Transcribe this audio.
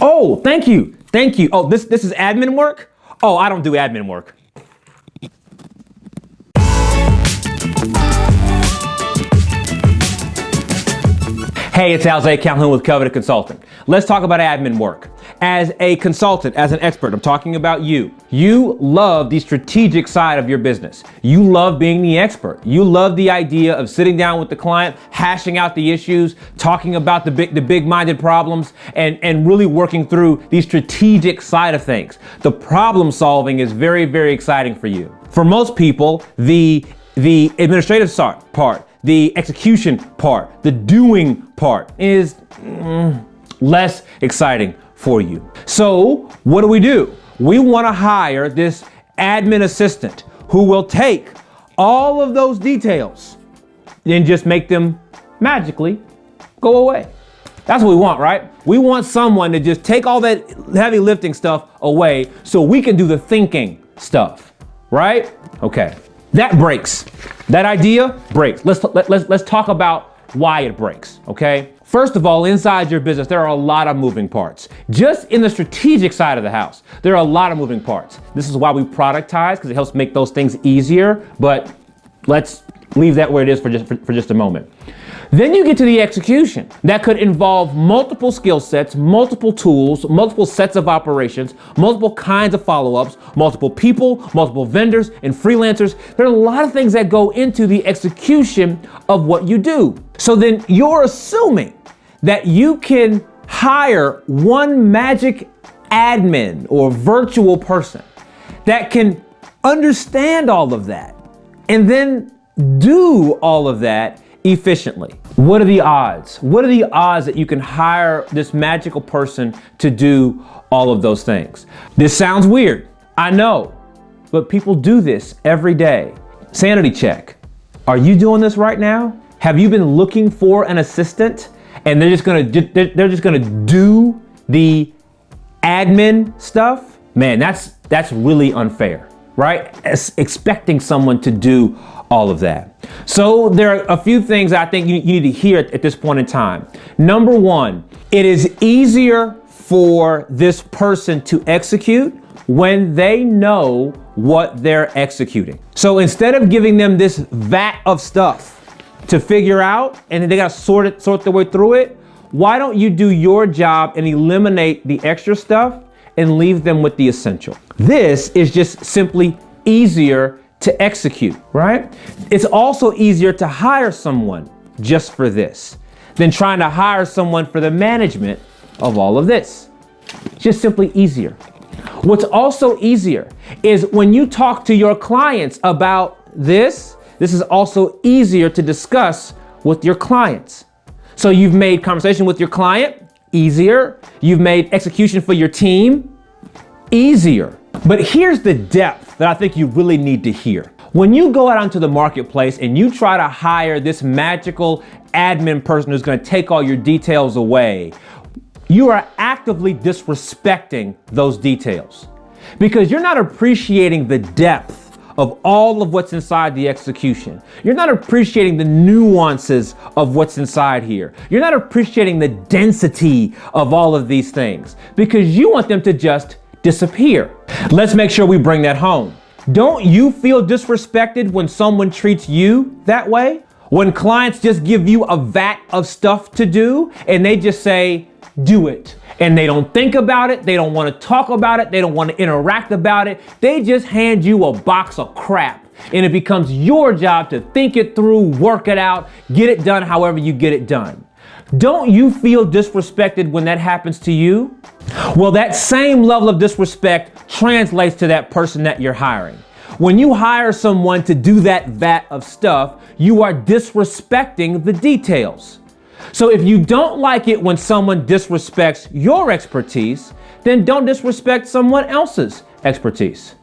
Oh, thank you. Thank you. Oh, this is admin work? Oh, I don't do admin work. Hey, it's Alzay Calhoun with Coveted Consulting. Let's talk about admin work. As a consultant, as an expert, I'm talking about you. You love the strategic side of your business. You love being the expert. You love the idea of sitting down with the client, hashing out the issues, talking about the big-minded problems, and really working through the strategic side of things. The problem solving is very, very exciting for you. For most people, the administrative part, the execution part, the doing part is less exciting for you. So what do? We want to hire this admin assistant who will take all of those details and just make them magically go away. That's what we want, right? We want someone to just take all that heavy lifting stuff away so we can do the thinking stuff, right? Okay. That breaks. That idea breaks. Let's talk about why it breaks, okay? First of all, inside your business, there are a lot of moving parts. Just in the strategic side of the house, there are a lot of moving parts. This is why we productize, because it helps make those things easier, but let's leave that where it is for just a moment. Then you get to the execution. That could involve multiple skill sets, multiple tools, multiple sets of operations, multiple kinds of follow-ups, multiple people, multiple vendors, and freelancers. There are a lot of things that go into the execution of what you do. So then you're assuming that you can hire one magic admin or virtual person that can understand all of that and then do all of that efficiently. What are the odds? What are the odds that you can hire this magical person to do all of those things? This sounds weird, I know, but people do this every day. Sanity check. Are you doing this right now? Have you been looking for an assistant and they're just gonna do the admin stuff? Man, that's really unfair, right? Expecting someone to do all of that. So there are a few things I think you need to hear at this point in time. Number one, it is easier for this person to execute when they know what they're executing. So instead of giving them this vat of stuff to figure out and then they gotta sort their way through it, why don't you do your job and eliminate the extra stuff and leave them with the essential? This is just simply easier to execute, right? It's also easier to hire someone just for this than trying to hire someone for the management of all of this. Just simply easier. What's also easier is when you talk to your clients about this is also easier to discuss with your clients. So you've made conversation with your client easier. You've made execution for your team easier. But here's the depth that I think you really need to hear. When you go out onto the marketplace and you try to hire this magical admin person who's going to take all your details away, you are actively disrespecting those details because you're not appreciating the depth of all of what's inside the execution. You're not appreciating the nuances of what's inside here. You're not appreciating the density of all of these things because you want them to just disappear. Let's make sure we bring that home. Don't you feel disrespected when someone treats you that way? When clients just give you a vat of stuff to do and they just say, do it. And they don't think about it. They don't want to talk about it. They don't want to interact about it. They just hand you a box of crap and it becomes your job to think it through, work it out, get it done however you get it done. Don't you feel disrespected when that happens to you? Well, that same level of disrespect translates to that person that you're hiring. When you hire someone to do that vat of stuff, you are disrespecting the details. So if you don't like it when someone disrespects your expertise, then don't disrespect someone else's expertise.